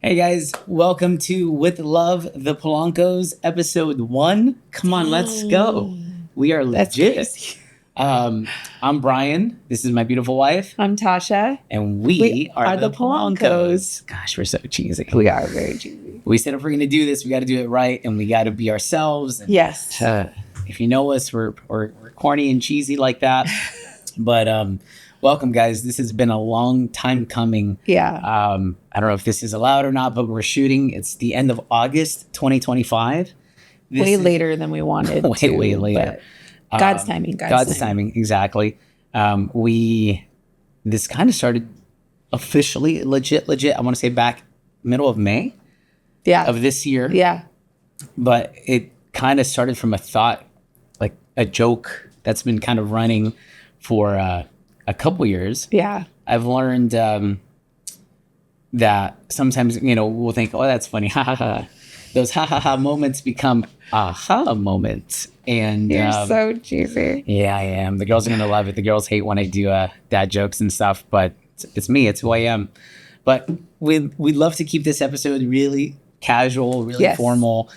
Hey guys, welcome to With Love, the Polancos, episode 1. Come on, let's go. We are legit. I'm Brian. This is my beautiful wife. I'm Tasha. And we are the Polancos. Gosh, we're so cheesy. We are very cheesy. We said if we're going to do this, we got to do it right and we got to be ourselves. And, yes. If you know us, we're corny and cheesy like that. But welcome, guys. This has been a long time coming. Yeah. I don't know if this is allowed or not, but we're shooting. It's the end of August 2025. Way later than we wanted. Way later. God's timing. God's timing. Exactly. This kind of started officially, legit. I want to say back middle of May. Yeah. Of this year. Yeah. But it kind of started from a thought, like a joke that's been kind of running for a couple years. Yeah. I've learned that sometimes, we'll think, oh, that's funny. Ha ha ha. Those ha ha ha moments become aha moments. And you're so cheesy. Yeah, I am. The girls are going to love it. The girls hate when I do dad jokes and stuff, but it's me. It's who I am. But we'd love to keep this episode really casual, really formal,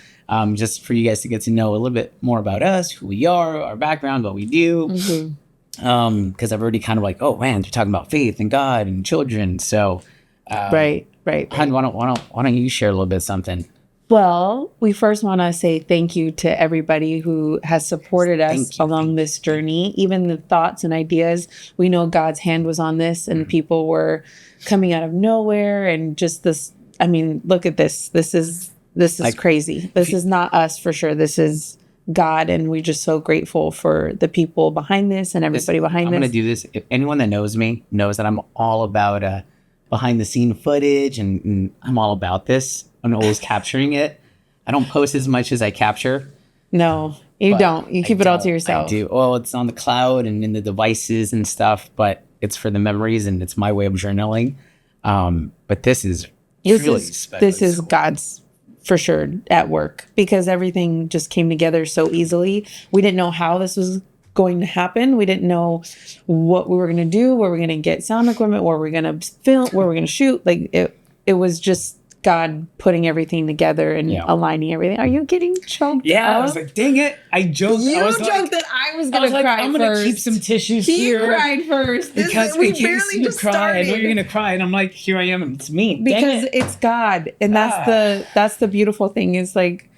just for you guys to get to know a little bit more about us, who we are, our background, what we do. Mm-hmm. Because I've already kind of like, oh man, they're talking about faith and God and children. So, right. Hun, why don't you share a little bit something? Well, we first want to say thank you to everybody who has supported us along this journey. Even the thoughts and ideas, we know God's hand was on this, and people were coming out of nowhere, and just this. I mean, look at this. This is crazy. This is not us for sure. This is God, and we're just so grateful for the people behind this and everybody behind this. I'm going to do this. If anyone that knows me knows that I'm all about behind the scene footage, and I'm all about this. I'm always capturing it. I don't post as much as I capture. No, you don't. You keep it all to yourself. I do. Oh, it's on the cloud and in the devices and stuff, but it's for the memories and it's my way of journaling. But this is really special. This is God's for sure at work, because everything just came together so easily. We didn't know how this was going to happen. We didn't know what we were going to do, where we're going to get sound equipment, where we're going to film, where we're going to shoot. Like it was just God putting everything together and aligning everything. Are you getting choked up? I was like, dang it. I joked. You joked that I was going to cry I'm going to keep some tissues here. He cried first. Because we barely just cry. I know you're going to cry. And I'm like, here I am. It's me. Because it's God. And that's the beautiful thing is like,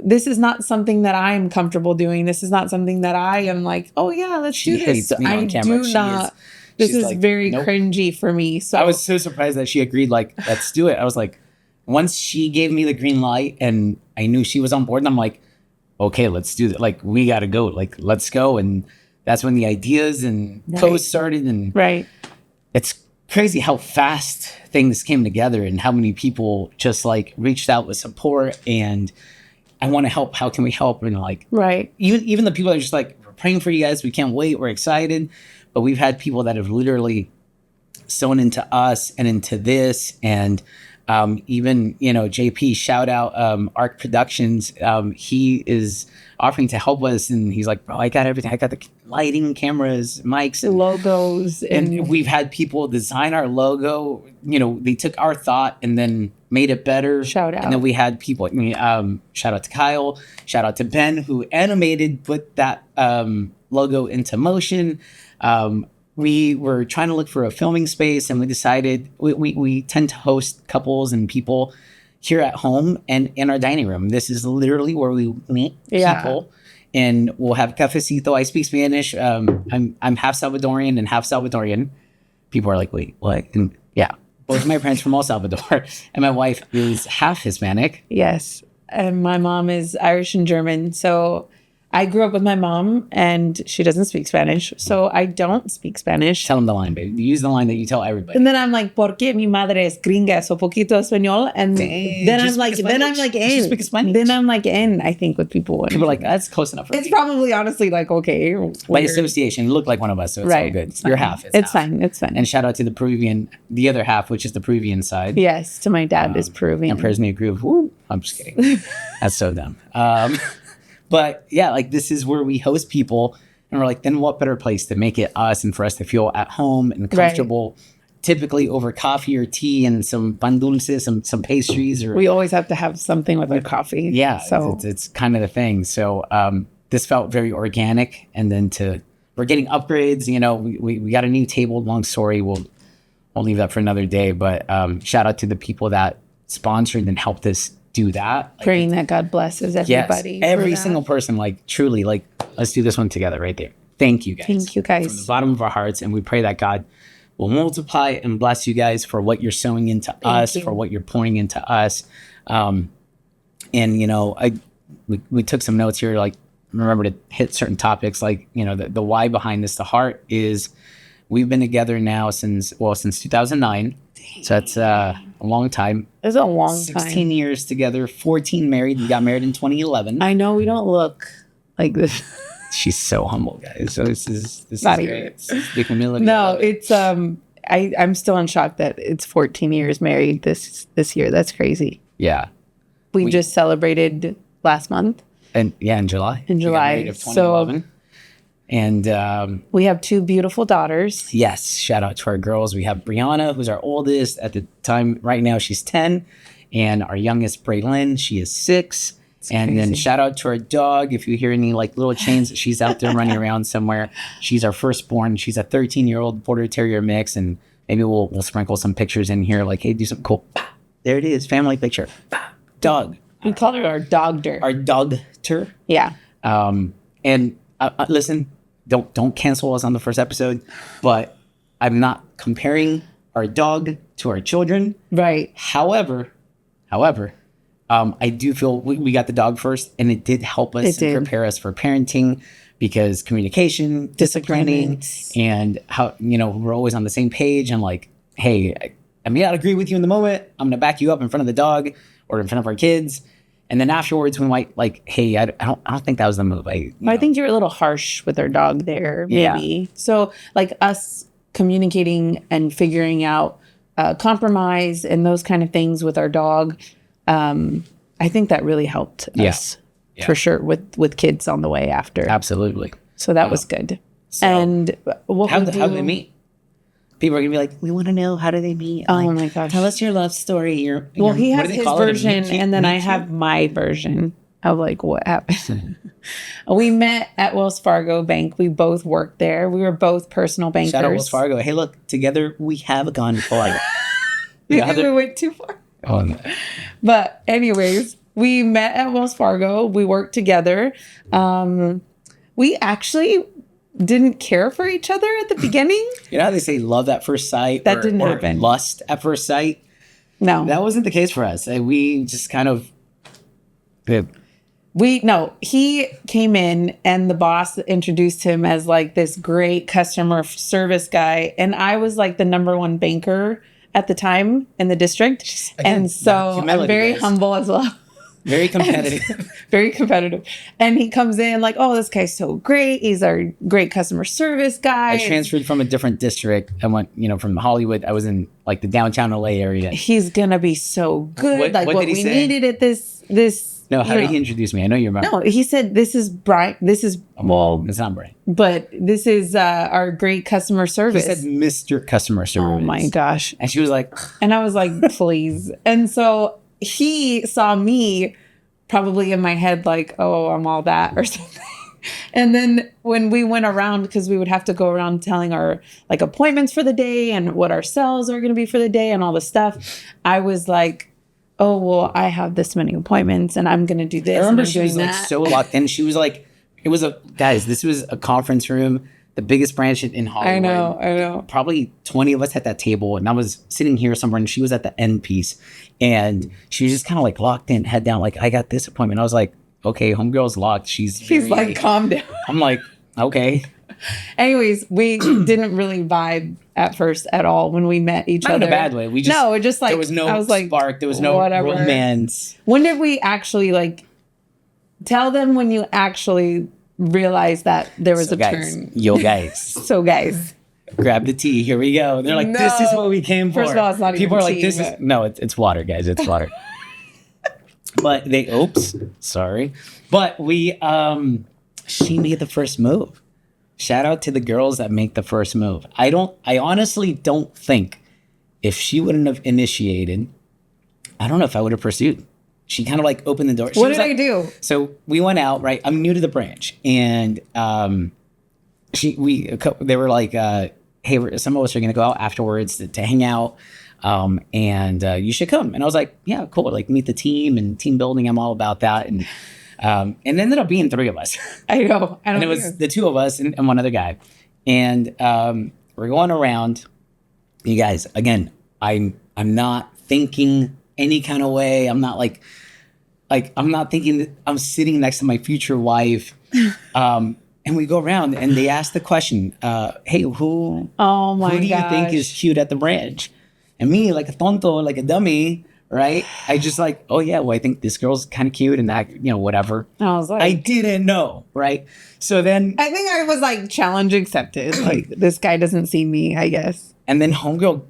this is not something that I am comfortable doing. This is not something that I am like, oh yeah, let's do this. I do not. This is like, very cringy for me. So I was so surprised that she agreed, like, let's do it. I was like, once she gave me the green light and I knew she was on board, and I'm like, okay, let's do that. Like, we got to go. Like, let's go. And that's when the ideas and posts started. And it's crazy how fast things came together and how many people just like reached out with support and I want to help. How can we help? And like, even the people that are just like, we're praying for you guys. We can't wait. We're excited. But we've had people that have literally sewn into us and into this. And even, JP, shout out Arc Productions. He is offering to help us. And he's like, bro, I got everything. I got the lighting, cameras, mics, and logos. And we've had people design our logo. They took our thought and then made it better. Shout out. And then we had people, shout out to Kyle, shout out to Ben, who animated, put that logo into motion. We were trying to look for a filming space, and we decided we tend to host couples and people here at home and in our dining room. This is literally where we meet people, and we'll have cafecito. I speak Spanish. I'm half Salvadorian and half Salvadorian. People are like, wait, what? And both my parents from El Salvador, and my wife is half Hispanic. Yes, and my mom is Irish and German. So I grew up with my mom, and she doesn't speak Spanish, so I don't speak Spanish. Tell them the line, baby. Use the line that you tell everybody. And then I'm like, "Porque mi madre es gringa, so poquito español." And then I'm like, in. Then I'm like in. I think with people. People are like, that's close enough. It's probably honestly like okay. By association, you look like one of us, so it's all good. You're half. It's fine. It's fine. And shout out to the other half, which is the Peruvian side. Yes, to my dad is Peruvian. And prayers may groove. Woo. I'm just kidding. That's so dumb. But yeah, like this is where we host people, and we're like, then what better place to make it us and for us to feel at home and comfortable typically over coffee or tea and some pan dulces, some pastries, or We always have to have something with our coffee. yeah, So it's kind of the thing. So this felt very organic, and then we're getting upgrades. You know, we got a new table. Long story. We'll leave that for another day. But shout out to the people that sponsored and helped us do that. Like, praying that God blesses everybody. yes, every single person. Like truly, like let's do this one together right there. Thank you guys. Thank you guys. From the bottom of our hearts, and we pray that God will multiply and bless you guys for what you're sowing into us, for what you're pouring into us. And you know, we took some notes here, like remember to hit certain topics, like you know, the why behind this. The heart is we've been together now since 2009. Dang. So that's a long time. It's a long 16 years together, 14 married. We got married in 2011. I know we don't look like this. She's so humble, guys. So this is Not great. even. It's the humility. No, it's I'm still in shock that it's 14 years married this year. That's crazy. Yeah. We just celebrated last month. And yeah, in July. In We got July. married of 2011. And We have 2 beautiful daughters. yes, shout out to our girls. We have Brianna, who's our oldest at the time. Right now, she's 10. And our youngest, Braylon, she is 6. And then shout out to our dog. If you hear any like little chains, she's out there running around somewhere. She's our firstborn. She's a 13-year-old Border Terrier mix. And maybe we'll sprinkle some pictures in here. Like, hey, do something cool. There it is. Family picture. Dog. We call her our dogter. Our dogter. Yeah. And listen, don't cancel us on the first episode, but I'm not comparing our dog to our children. Right. However, I do feel we got the dog first, and it did help us and prepare us for parenting, because communication, disciplining, and how, you know, we're always on the same page. And like, hey, I may not agree with you in the moment. I'm going to back you up in front of the dog or in front of our kids. And then afterwards, we might like, hey, I don't think that was the move. I think you're a little harsh with our dog there, maybe. Yeah. So like us communicating and figuring out compromise and those kind of things with our dog, I think that really helped us for sure with kids on the way after. Absolutely. So that was good. And what how did they meet? People are gonna be like, we want to know, how do they meet? Oh like, my gosh! Tell us your love story. He has his version, and then I have my version of like what happened. We met at Wells Fargo Bank. We both worked there. We were both personal bankers. Shout out Wells Fargo. Hey, look, together we have gone far. Maybe we went too far. Oh, no. But anyways, we met at Wells Fargo. We worked together. We actually didn't care for each other at the beginning. You know how they say love at first sight? That didn't happen. Lust at first sight? No. That wasn't the case for us. We just kind of... He came in and the boss introduced him as like this great customer service guy. And I was like the number 1 banker at the time in the district. Again, and so I'm very humble as well. Very competitive. Very competitive. And he comes in like, oh, this guy's so great. He's our great customer service guy. I transferred from a different district. I went, from Hollywood. I was in like the downtown LA area. He's going to be so good. What we needed at this. No, how did he introduce me? I know you remember. No, he said, this is Brian. It's not Brian. But this is our great customer service. He said Mr. Customer Service. Oh my gosh. And she was like. And I was like, please. And so he saw me probably in my head like, oh, I'm all that or something. And then when we went around, because we would have to go around telling our like appointments for the day and what our sales are going to be for the day and all the stuff, I was like, oh, well, I have this many appointments and I'm going to do this. I remember and I'm she was doing like that. so locked in. She was like, this was a conference room, the biggest branch in Hollywood. I know. Probably 20 of us at that table. And I was sitting here somewhere and she was at the end piece. And she was just kind of like locked in, head down, like, I got this appointment. I was like, okay, homegirl's locked. She's like, calm down. I'm like, okay. Anyways, we didn't really vibe at first at all when we met each other. Not in a bad way. It just like, there was no I was like, spark. There was no romance. When did we actually like tell them when you actually realized that there was a turn? Yo, guys. So guys. Grab the tea. Here we go. They're like, this is what we came for. First of all, it's not even People are like, tea, this is... No, it's water, guys. It's water. But sorry. But she made the first move. Shout out to the girls that make the first move. I honestly don't think if she wouldn't have initiated, I don't know if I would have pursued. She kind of like opened the door. What did I do? So we went out, right? I'm new to the branch, and they were like, hey, some of us are going to go out afterwards to hang out. And you should come. And I was like, yeah, cool. Like meet the team and team building. I'm all about that. And it ended up being 3 of us. I know. And it was the 2 of us and one other guy. And we're going around. You guys, again, I'm not thinking any kind of way. I'm not like I'm not thinking that I'm sitting next to my future wife. And we go around and they ask the question, hey, who do you think is cute at the branch? And me, like a tonto, like a dummy, right? I just like, oh yeah, well, I think this girl's kind of cute and that, whatever. I was like, I didn't know, right? So then I think I was like, challenge accepted. Like this guy doesn't see me, I guess. And then homegirl,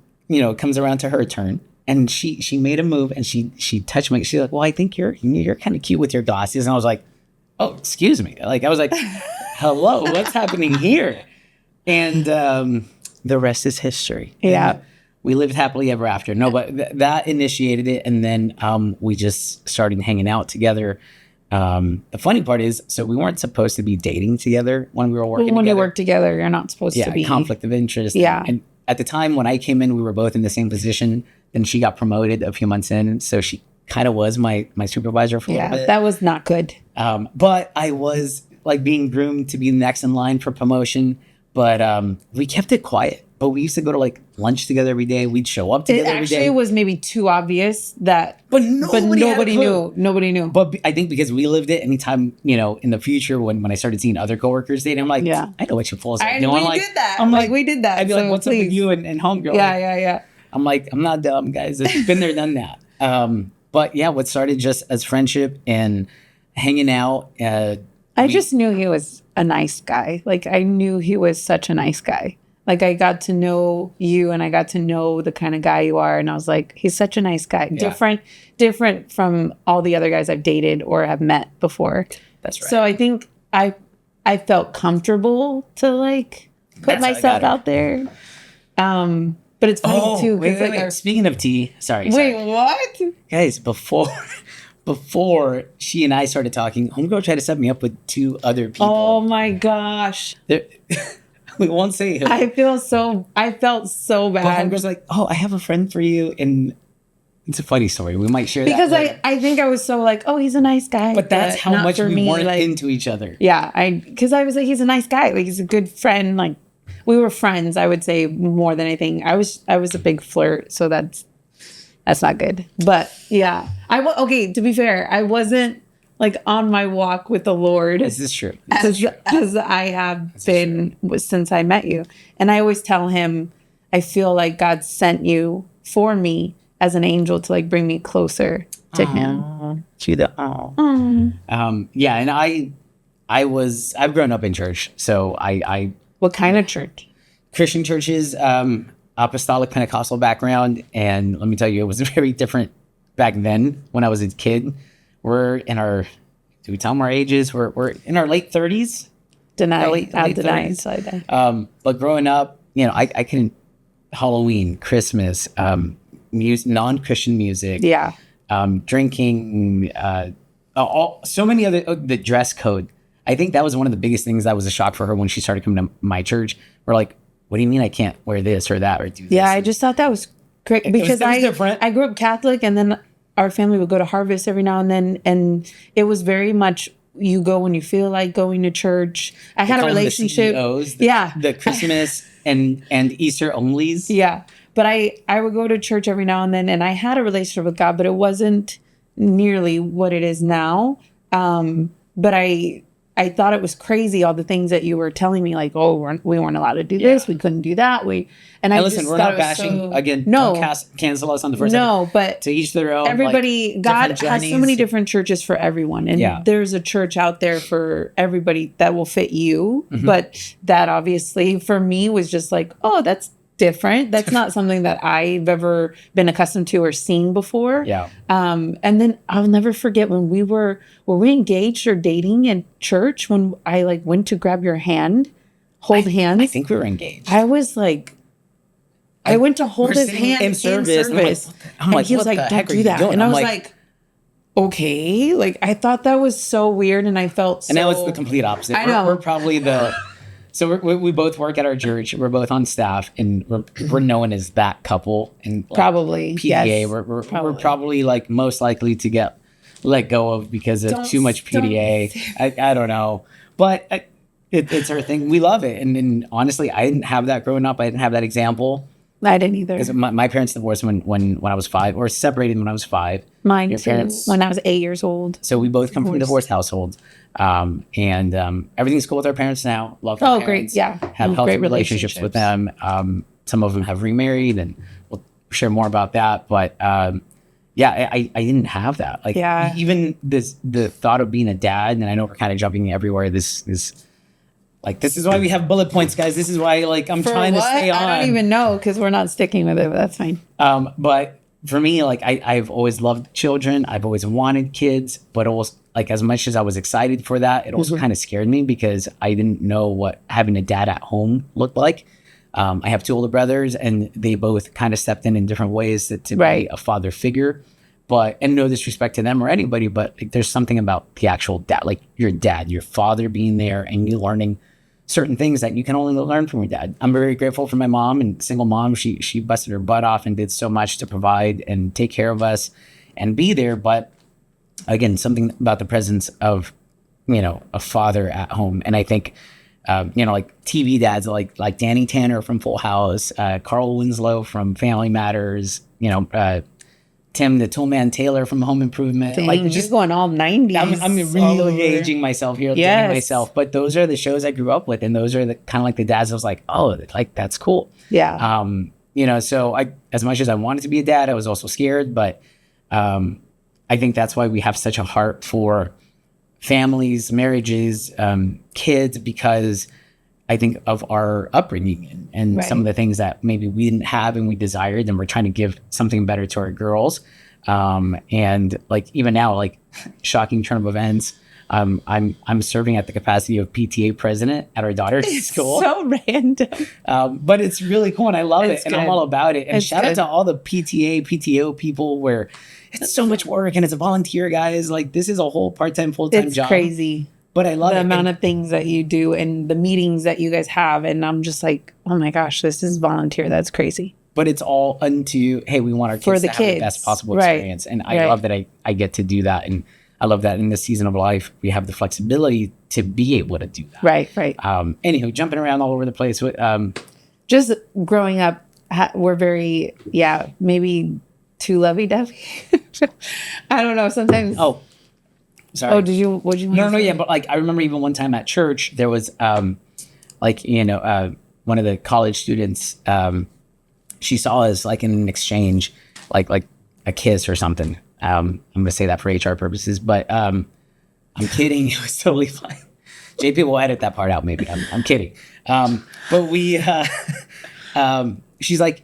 comes around to her turn. And she made a move and she touched me. She's like, well, I think you're kind of cute with your glasses. And I was like, oh, excuse me. Like, I was like, hello, what's happening here? And the rest is history. Yeah. And we lived happily ever after. No, but that initiated it. And then we just started hanging out together. The funny part is, so we weren't supposed to be dating together when we were working together. When you work together, you're not supposed to be. Conflict of interest. Yeah. And at the time when I came in, we were both in the same position. Then she got promoted a few months in. So she kind of was my supervisor for a little bit. That was not good. But I was like being groomed to be next in line for promotion. But we kept it quiet. But we used to go to like lunch together every day. We'd show up together every day. It actually was maybe too obvious that, but nobody knew. Nobody knew. But I think because we lived it, anytime, in the future when I started seeing other coworkers dating, I'm like, I know what you fools are doing. We did that. I'm like, we did that. I'd be like, what's up with you and homegirl? Yeah. I'm like, I'm not dumb, guys. It's been there, done that. But yeah, what started just as friendship and hanging out. I just knew he was a nice guy. Like I knew he was such a nice guy. Like I got to know you and I got to know the kind of guy you are. And I was like, he's such a nice guy. Yeah. Different from all the other guys I've dated or have met before. That's right. So I think I felt comfortable to like put myself out there. But it's funny too. Wait. Speaking of tea, sorry. Wait, what? Guys, before she and I started talking, homegirl tried to set me up with 2 other people. Oh my gosh. We won't say who. I felt so bad. But homegirl's like, oh, I have a friend for you. And it's a funny story. We might share because that later. I think I was so like, oh, he's a nice guy. But that's how much we weren't into each other. Yeah. Because I was like, he's a nice guy. Like he's a good friend. Like we were friends, I would say, more than anything. I was a big flirt. So that's not good. But yeah. Okay, to be fair, I wasn't like on my walk with the Lord. This is true. As I have been since I met you. And I always tell him, I feel like God sent you for me as an angel to like bring me closer to him. Yeah, and I've grown up in church. So I What kind of church? Christian churches, apostolic Pentecostal background. And let me tell you, it was very different back then when I was a kid. We're in our, do we tell them our ages? We're in our late 30s. Late I'll deny 30s. But growing up, I couldn't, Halloween, Christmas, non-Christian music. Yeah. Drinking, so many other, the dress code. I think that was one of the biggest things that was a shock for her when she started coming to my church. We're like, what do you mean I can't wear this or that or do this? Yeah, I just thought that was great because it was different. I grew up Catholic and then our family would go to Harvest every now and then. And it was very much you go when you feel like going to church. I had a relationship. The Christmas and Easter onlys. Yeah. But I would go to church every now and then and I had a relationship with God, but it wasn't nearly what it is now. But I thought it was crazy, all the things that you were telling me, like, oh, we weren't allowed to do this. We couldn't do that. And listen, we're not bashing. Again, no, don't cancel us on the first episode. But to each their own. Everybody, God has so many different churches for everyone. And there's a church out there for everybody that will fit you. Mm-hmm. But that obviously for me was just like, oh, that's different. That's not something that I've ever been accustomed to or seen before. Yeah. And then I'll never forget when were we engaged or dating in church when I like went to grab your hand, hold hands. I think we were engaged. I was like, I went to hold We're his sitting hand in service. I'm like, he was what like, the don't heck are do you that. doing? And I I'm was like, okay. Like, I thought that was so weird. And I felt so. and now it's the complete opposite. I know. We're probably so we both work at our church. We're both on staff, and we're known as that couple. And like, probably PDA, yes, we're probably like most likely to get let go of because of too much PDA. I don't know, but it's our thing. We love it, and honestly, I didn't have that growing up. I didn't have that example. I didn't either. Because my parents divorced when I was 5, or separated when I was 5. Mine too. Parents, when I was 8 years old. So we both come from divorced households, and everything's cool with our parents now. Love our parents. Great, yeah. Have healthy relationships with them. Some of them have remarried, and we'll share more about that. But yeah, I didn't have that. Like even the thought of being a dad, and I know we're kind of jumping everywhere. This is why we have bullet points, guys. This is why I'm trying to stay on. I don't even know because we're not sticking with it, but that's fine. But for me, I've always loved children. I've always wanted kids, but almost as much as I was excited for that, it also kind of scared me because I didn't know what having a dad at home looked like. I have 2 older brothers, and they both kind of stepped in different ways to be a father figure. And no disrespect to them or anybody, but there's something about the actual dad, your dad, your father being there, and you learning certain things that you can only learn from your dad. I'm very grateful for my mom, and single mom. She busted her butt off and did so much to provide and take care of us and be there. But again, something about the presence of, a father at home. And I think, TV dads like Danny Tanner from Full House, Carl Winslow from Family Matters, Tim the Toolman Taylor from Home Improvement. Dang, just going all 90s. I'm really aging myself here, dating myself. But those are the shows I grew up with, and those are the kind of the dads I was like, oh, that's cool. Yeah. So I, as much as I wanted to be a dad, I was also scared. But I think that's why we have such a heart for families, marriages, kids, because I think of our upbringing and some of the things that maybe we didn't have and we desired, and we're trying to give something better to our girls. And even now, shocking turn of events, I'm serving at the capacity of PTA president at our daughter's school. So random. But it's really cool, and I love it, and I'm all about it. And shout out to all the PTA, PTO people where it's so much work and it's a volunteer, guys. This is a whole part-time, full-time job. It's crazy. But I love the amount of things that you do and the meetings that you guys have. And I'm just like, oh my gosh, this is volunteer. That's crazy. But it's all unto, hey, we want our kids to have the best possible experience. And I love that I get to do that. And I love that in this season of life, we have the flexibility to be able to do that. Right. Anywho, jumping around all over the place. Just growing up, we're very, maybe too lovey-dovey. I don't know. Sometimes. Oh, sorry. Oh, what'd you want to say? Yeah, but I remember even one time at church, there was one of the college students, she saw us in an exchange, like a kiss or something. I'm gonna say that for HR purposes, but I'm kidding. It was totally fine. JP will edit that part out, maybe. I'm kidding. But we, she's like,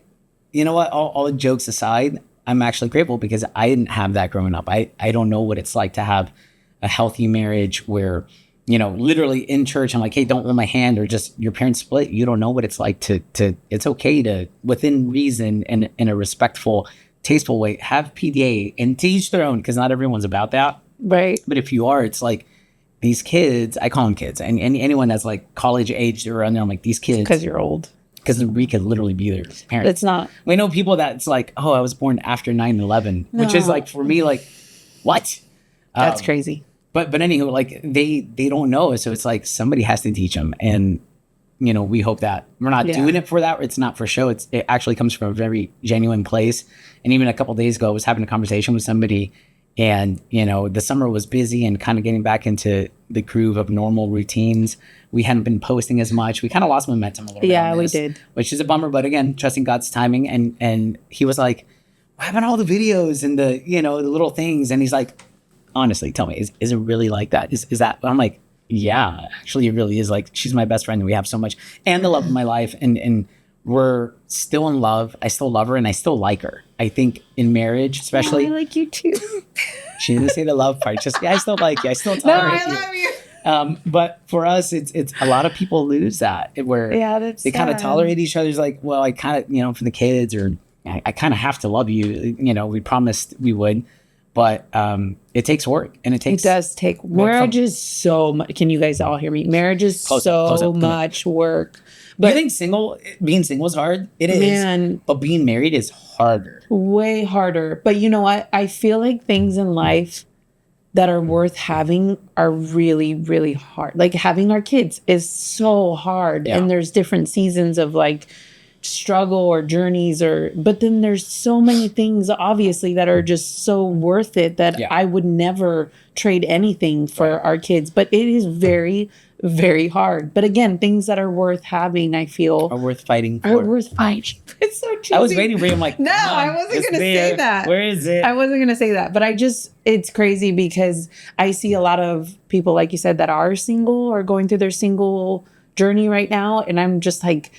you know what? All the jokes aside, I'm actually grateful because I didn't have that growing up. I don't know what it's like to have a healthy marriage where, literally in church, I'm like, hey, don't hold my hand, or just your parents split. You don't know what it's like to it's okay to, within reason and in a respectful, tasteful way, have PDA, and to each their own, because not everyone's about that. Right. But if you are, it's like these kids, I call them kids, and anyone that's college age or under, I'm like, these kids. Because you're old. Because we could literally be their parents. It's not. We know people that's like, oh, I was born after 9/11, which is for me, what? That's crazy. But anywho, they don't know. So it's somebody has to teach them. And, we hope that we're not doing it for that. It's not for show. It actually comes from a very genuine place. And even a couple of days ago, I was having a conversation with somebody, and, the summer was busy and kind of getting back into the groove of normal routines. We hadn't been posting as much. We kind of lost momentum a little bit. Yeah, we did. Which is a bummer. But again, trusting God's timing. And he was like, what happened to all the videos and the, the little things? And he's like, honestly, tell me, is it really like that? Is that, I'm like, yeah, actually it really is. She's my best friend, and we have so much, and the love of my life. And we're still in love. I still love her, and I still like her. I think in marriage, especially. I like you too. She didn't say the love part. Just, I still like you. I still tolerate you. I love you. But for us, it's a lot of people lose that where that's they kind of sad. tolerate each other's like, well, I kind of, for the kids, or I kind of have to love you. We promised we would, but it takes work, and it does take marriage is so much. Can you guys all hear me? Marriage is so much work. But you think being single is hard? It is. Man, but being married is harder. Way harder. But you know what? I feel like things in life that are worth having are really, really hard. Like having our kids is so hard. Yeah. And there's different seasons of like struggle or journeys but then there's so many things obviously that are just so worth it that I would never trade anything for our kids. But it is very, very hard. But again, things that are worth having, I feel are worth fighting for. It's so cheesy. I was waiting for you. I'm like, no, I wasn't going to say that. Where is it? I wasn't going to say that. But it's crazy because I see a lot of people, like you said, that are single or going through their single journey right now. And I'm just like,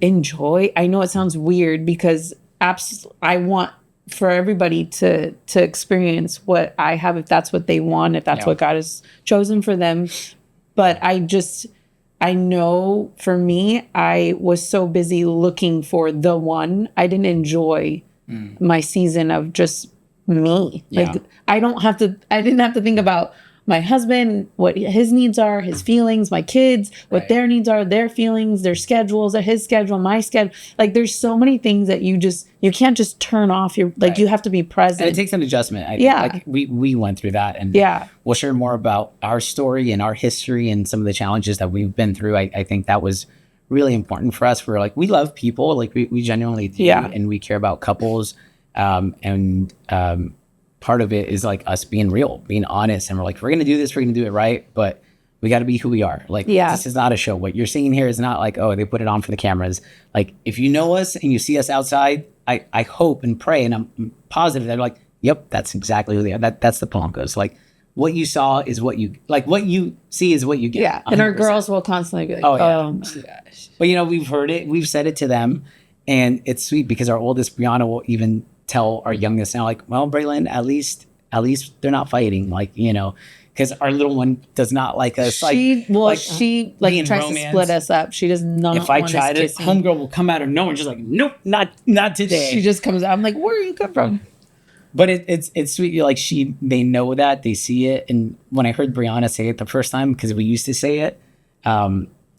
enjoy. I know it sounds weird because I want for everybody to experience what I have, if that's what they want, if that's what God has chosen for them. But I know for me, I was so busy looking for the one. I didn't enjoy my season of just me. Yeah. Like I didn't have to think about my husband, what his needs are, his feelings, my kids, what their needs are, their feelings, their schedules, his schedule, my schedule. Like there's so many things that you can't just turn off. You have to be present. And it takes an adjustment. I think, like we went through that, and we'll share more about our story and our history and some of the challenges that we've been through. I think that was really important for us. We're like, we love people, like we genuinely do, and we care about couples. Part of it is like us being real, being honest. And we're like, we're going to do this, we're going to do it right. But we got to be who we are. Like, this is not a show. What you're seeing here is not like, oh, they put it on for the cameras. Like, if you know us and you see us outside, I hope and pray, and I'm positive they're like, yep, that's exactly who they are. That's the Polancos. Like, what you saw is what you see is what you get. Yeah. 100%. And our girls will constantly be like, oh my gosh. But we've heard it, we've said it to them, and it's sweet because our oldest, Brianna, will even tell our youngest now, like, well, Braylon, at least they're not fighting, because our little one does not like us. She tries to split us up. She does not. If I try to, homegirl will come out of nowhere, just like, nope, not today. She just comes out. I'm like, where are you come from? But it's sweet. Like they know that, they see it, and when I heard Brianna say it the first time, because we used to say it,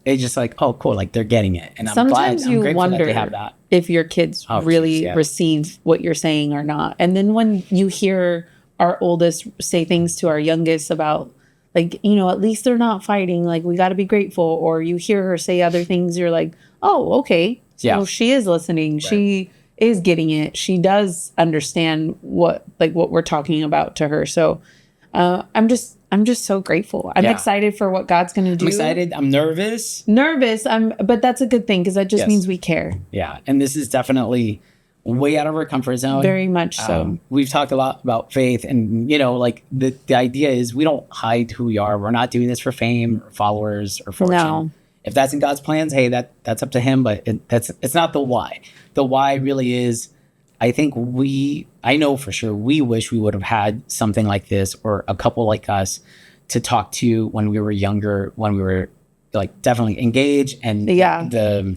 it's just like, oh, cool, like they're getting it, and sometimes I'm grateful wonder that they have that. If your kids receive what you're saying or not. And then when you hear our oldest say things to our youngest about, like, at least they're not fighting, like, we got to be grateful. Or you hear her say other things, you're like, oh, okay. So she is listening. Right. She is getting it. She does understand what we're talking about to her. So I'm just so grateful. I'm excited for what God's going to do. I'm excited. I'm nervous. But that's a good thing because that just means we care. Yeah. And this is definitely way out of our comfort zone. Very much so. We've talked a lot about faith, and the idea is we don't hide who we are. We're not doing this for fame or followers or fortune. No. If that's in God's plans, hey, that's up to him, but it's not the why. The why really is, I think I know for sure we wish we would have had something like this or a couple like us to talk to when we were younger, when we were like definitely engaged and the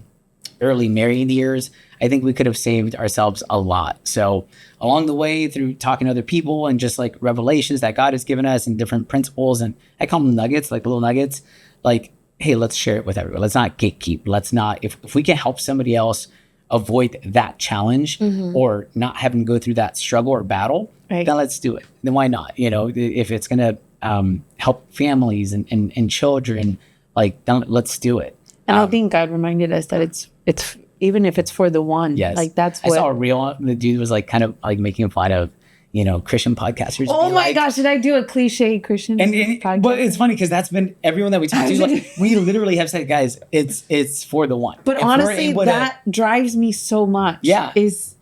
early married years. I think we could have saved ourselves a lot. So along the way, through talking to other people and just like revelations that God has given us and different principles, and I call them nuggets, like little nuggets, like, hey, let's share it with everyone. Let's not gatekeep. Let's not, if we can help somebody else avoid that challenge or not having to go through that struggle or battle, then let's do it. Then why not? If it's going to help families and children, like, then let's do it. And I think God reminded us that it's even if it's for the one. Yes. Like that's what. I saw a reel. The dude was like kind of like making fun of, Christian podcasters. Oh my gosh, did I do a cliche Christian podcast? But it's funny because that's been everyone that we talk to. Like, we literally have said, guys, it's for the one. But honestly, that drives me so much. Yeah.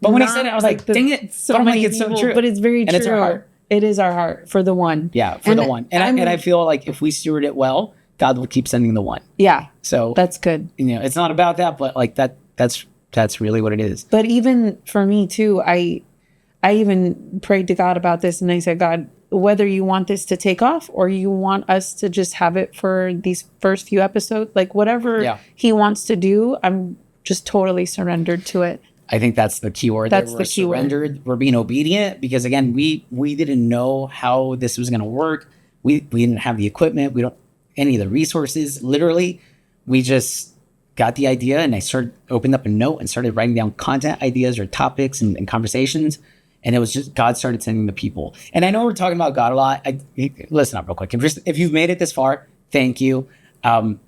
But when he said it, I was like, dang it. So many it's people, so true. But it's very true. And it's our heart. It is our heart for the one. Yeah, for the one. And I feel like if we steward it well, God will keep sending the one. Yeah. So that's good. It's not about that, but like that's really what it is. But even for me too, I even prayed to God about this, and I said, God, whether you want this to take off or you want us to just have it for these first few episodes, like whatever he wants to do, I'm just totally surrendered to it. I think that's the key word. That's we're the key surrendered. word. We're being obedient because again, we didn't know how this was going to work. We didn't have the equipment. We don't any of the resources. Literally, we just got the idea and I opened up a note and started writing down content ideas or topics and conversations. And it was just God started sending the people. And I know we're talking about God a lot. Listen up real quick. If you've made it this far, thank you. We're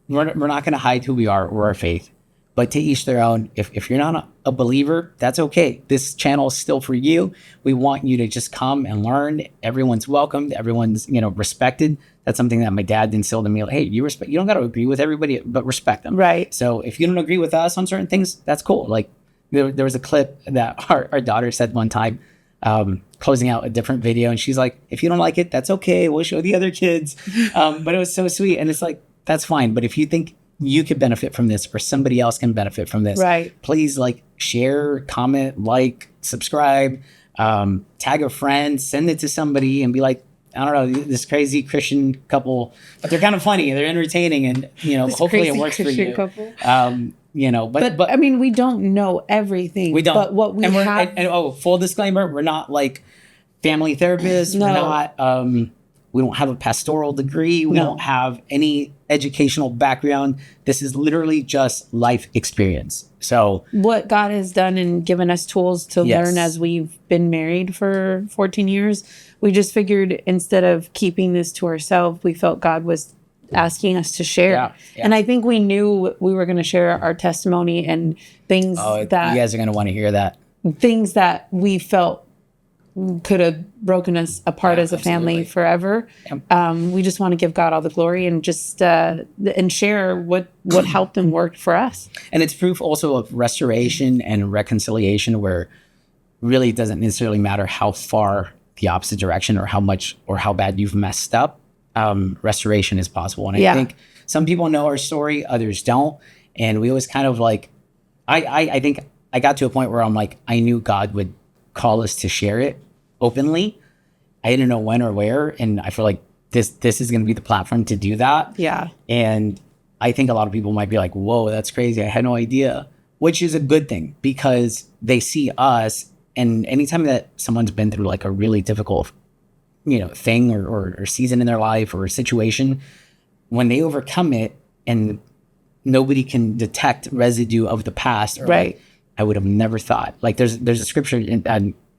not going to hide who we are or our faith. But to each their own. If you're not a believer, that's okay. This channel is still for you. We want you to just come and learn. Everyone's welcomed. Everyone's respected. That's something that my dad instilled in me. Like, hey, you don't got to agree with everybody, but respect them. Right. So if you don't agree with us on certain things, that's cool. Like there was a clip that our daughter said one time, closing out a different video, and she's like, "If you don't like it, that's okay. We'll show the other kids." But it was so sweet, and it's like that's fine. But if you think you could benefit from this or somebody else can benefit from this, right, please share, comment, subscribe, tag a friend, send it to somebody and be like, I don't know, this crazy Christian couple, but they're kind of funny, they're entertaining, and hopefully it works Christian for you. Couple. But I mean, we don't know everything. We don't. But what we have, and full disclaimer, we're not family therapists. No. We're not. We don't have a pastoral degree. We don't have any educational background. This is literally just life experience. So what God has done and given us tools to learn as we've been married for 14 years, we just figured instead of keeping this to ourselves, we felt God was asking us to share. Yeah. And I think we knew we were going to share our testimony and things that you guys are going to want to hear that. Things that we felt could have broken us apart as a family forever. Yep. We just want to give God all the glory and just and share what helped and worked for us. And it's proof also of restoration and reconciliation, where really it doesn't necessarily matter how far the opposite direction or how much or how bad you've messed up. Restoration is possible. And I think some people know our story, others don't. And we always kind of I think I got to a point where I'm like, I knew God would call us to share it openly. I didn't know when or where. And I feel like this is going to be the platform to do that. Yeah. And I think a lot of people might be like, whoa, that's crazy. I had no idea, which is a good thing because they see us. And anytime that someone's been through a really difficult, thing or season in their life or situation, when they overcome it and nobody can detect residue of the past, or I would have never thought. There's a scripture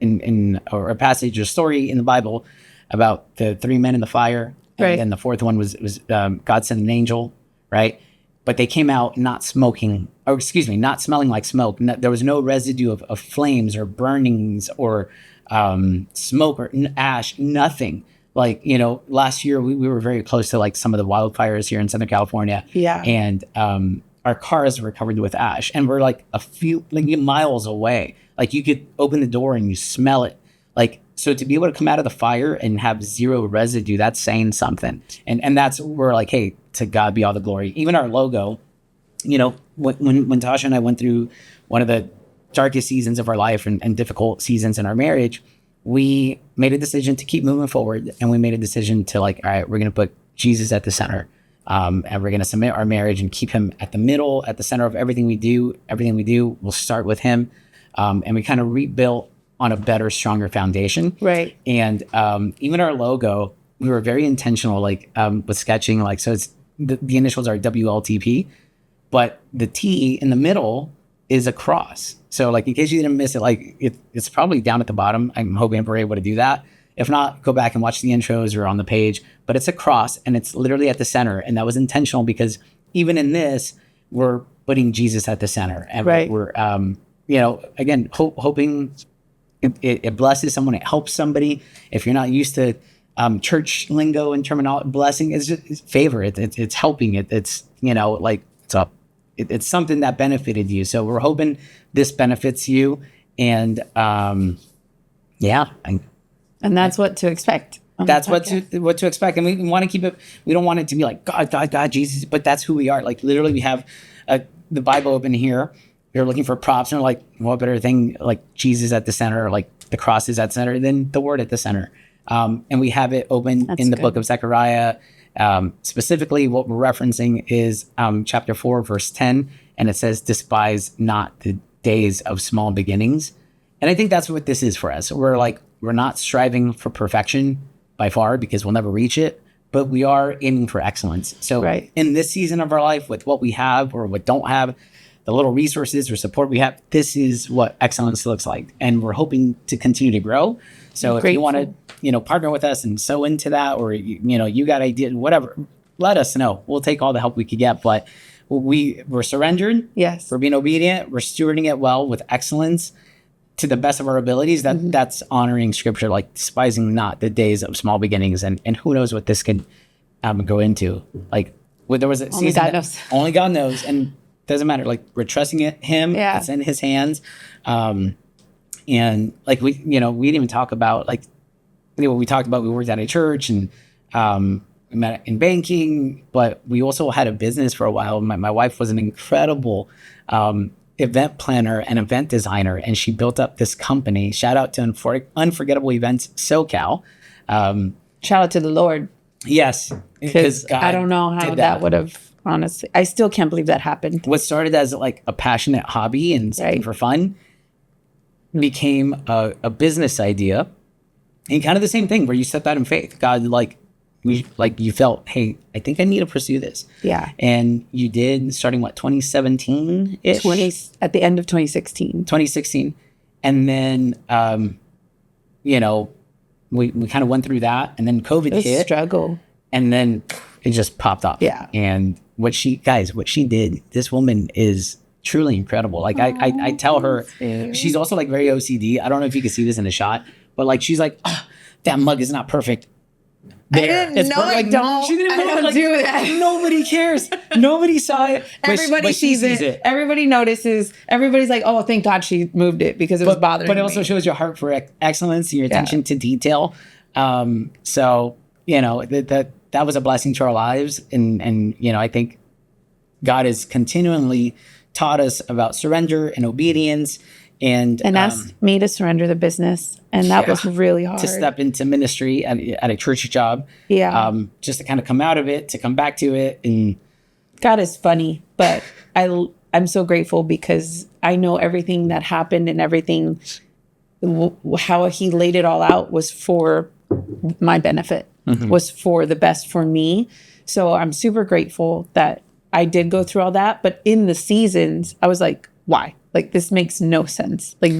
in or a passage or story in the Bible about the three men in the fire, and then the fourth one was God sent an angel, right? But they came out not smelling like smoke. There was no residue of flames or burnings or smoke or ash, nothing. Last year we were very close to some of the wildfires here in Southern California. Yeah. And our cars were covered with ash, and we're a few miles away. You could open the door and you smell it. So to be able to come out of the fire and have zero residue, that's saying something. And that's where hey, to God be all the glory. Even our logo, when Tasha and I went through one of the darkest seasons of our life and difficult seasons in our marriage, we made a decision to keep moving forward. And we made a decision to all right, we're going to put Jesus at the center. And we're going to submit our marriage and keep him at the middle, at the center of everything we do. Everything we do, we'll start with him. And we kind of rebuilt on a better, stronger foundation. Right. And even our logo, we were very intentional, with sketching. So it's the initials are WLTP, but the T in the middle is a cross. So in case you didn't miss it, it's probably down at the bottom. I'm hoping we're able to do that. If not, go back and watch the intros or on the page. But it's a cross, and it's literally at the center. And that was intentional because even in this, we're putting Jesus at the center. And we're, again, hoping it blesses someone. It helps somebody. If you're not used to church lingo and terminology, blessing is just favor. It's helping. It's something that benefited you. So we're hoping this benefits you. And and that's what to expect. That's what to expect. And we want to keep it. We don't want it to be God, Jesus, but that's who we are. Literally we have the Bible open here. You're looking for props, and what better thing Jesus at the center, the cross is at the center, than the word at the center. And we have it open in the book of Zechariah. Specifically, what we're referencing is chapter 4, verse 10. And it says, despise not the days of small beginnings. And I think that's what this is for us. We're not striving for perfection by far, because we'll never reach it, but we are aiming for excellence. So in this season of our life, with what we have or what don't have, the little resources or support we have, this is what excellence looks like. And we're hoping to continue to grow. So if you want to, partner with us and sow into that, or, you got ideas, whatever, let us know. We'll take all the help we could get. But we're surrendered. Yes. We're being obedient. We're stewarding it well with excellence to the best of our abilities. That's honoring scripture, like despising not the days of small beginnings. And who knows what this could go into. Like, there was a only season God knows. Only God knows. And doesn't matter. Like, we're trusting him. Yeah. It's in his hands. And like, we didn't even talk about, like, we talked about, we worked at a church and we met in banking, but we also had a business for a while. My wife was an incredible event planner and event designer, and she built up this company. Shout out to Unforgettable Events SoCal. Shout out to the Lord. Yes. Because I don't know how that would have, honestly. I still can't believe that happened. What started as like a passionate hobby and something for fun became a business idea. And kind of the same thing where you step out in faith. God, you felt, hey, I think I need to pursue this. Yeah. And you did, starting 2017-ish? At the end of 2016. 2016. And then, we kind of went through that. And then COVID hit. Struggle. And then it just popped up. Yeah. And what she did, this woman is truly incredible. Like, I tell her, she's also like very OCD. I don't know if you can see this in the shot, but like, she's like, that mug is not perfect. There. I don't. She didn't do that. Nobody cares. Nobody saw it. Everybody sees it. Everybody notices. Everybody's like, oh, thank God she moved it because it was bothering me. But it also shows your heart for excellence and your attention to detail. So, that was a blessing to our lives. And I think God has continually taught us about surrender and obedience. And asked me to surrender the business. And that was really hard. To step into ministry at a church job. Yeah. Just to kind of come out of it, to come back to it. And God is funny, but I'm so grateful because I know everything that happened and everything, how he laid it all out was for my benefit, was for the best for me. So I'm super grateful that I did go through all that. But in the seasons, I was like, why? Like, this makes no sense. Like,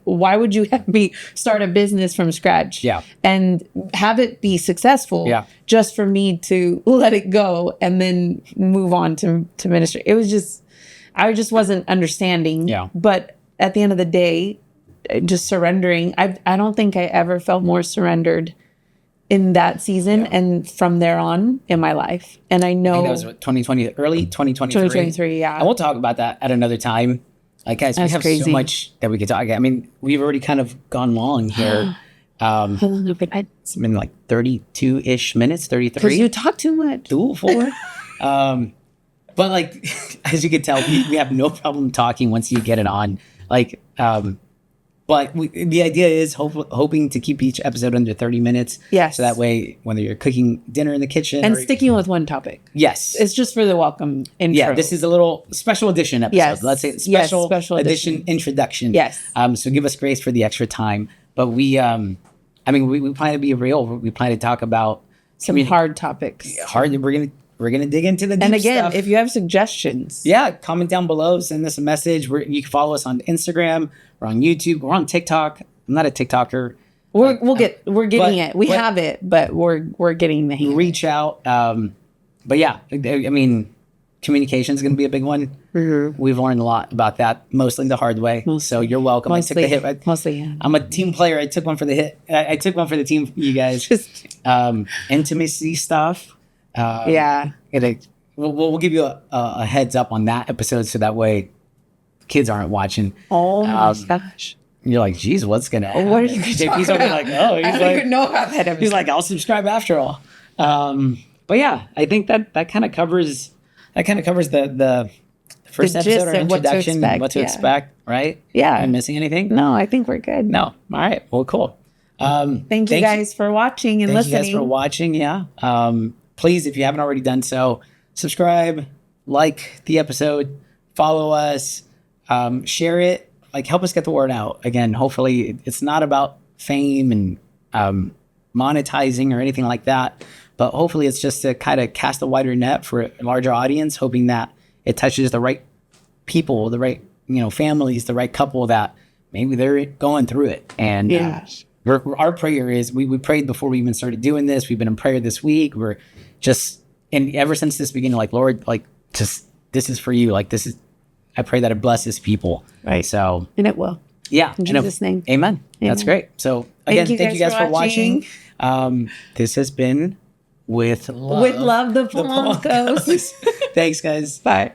why would you have me start a business from scratch? Yeah. And have it be successful just for me to let it go and then move on to ministry? It was just, I just wasn't understanding. Yeah. But at the end of the day, just surrendering, I don't think I ever felt more surrendered in that season and from there on in my life. And I know that was 2020, early 2023. 2023, yeah. And we'll talk about that at another time. Like, guys, we have so much that we could talk about. I mean, we've already kind of gone long here. It's been like 32-ish minutes, 33. Because you talk too much. 4. But like, as you can tell, we have no problem talking once you get it on. Like, but the idea is hoping to keep each episode under 30 minutes. Yes. So that way, whether you're cooking dinner in the kitchen. And sticking with one topic. Yes. It's just for the welcome intro. Yeah, this is a little special edition episode. Yes. Let's say special edition introduction. Yes. So give us grace for the extra time. But we plan to be real. We plan to talk about some hard topics. We're gonna dig into the deep and again, stuff. If you have suggestions, comment down below. Send us a message. You can follow us on Instagram. We're on YouTube. We're on TikTok. I'm not a TikToker. We're getting it. We have it, but we're getting the hang. Reach out. But yeah, I mean, communication is going to be a big one. Mm-hmm. We've learned a lot about that, mostly the hard way. So you're welcome. I took the hit. Mostly, yeah. I'm a team player. I took one for the hit. I took one for the team. You guys, intimacy stuff. We'll give you a heads up on that episode, so that way kids aren't watching. Oh my gosh. You're like, geez, what's gonna happen? What are you talking about? Like, oh, I don't even know about that episode. He's like, I'll subscribe after all. But yeah, I think that kind of covers the first episode, or introduction, what to expect, right? Yeah. Am I missing anything? No, I think we're good. No. All right. Well, cool. Thank you guys for watching and listening. Thank you guys for watching. Yeah. Please, if you haven't already done so, subscribe, like the episode, follow us, share it, like help us get the word out. Again, hopefully it's not about fame and monetizing or anything like that, but hopefully it's just to kind of cast a wider net for a larger audience, hoping that it touches the right people, the right, families, the right couple that maybe they're going through it. And our prayer is, we prayed before we even started doing this. We've been in prayer this week. We're just, and ever since this beginning, like, Lord, like, just, this is for you. Like, I pray that it blesses people. Right. So. And it will. Yeah. In Jesus' name. Amen. That's great. So again, thank you guys for watching. This has been With Love. With Love, the Polancos. Thanks, guys. Bye.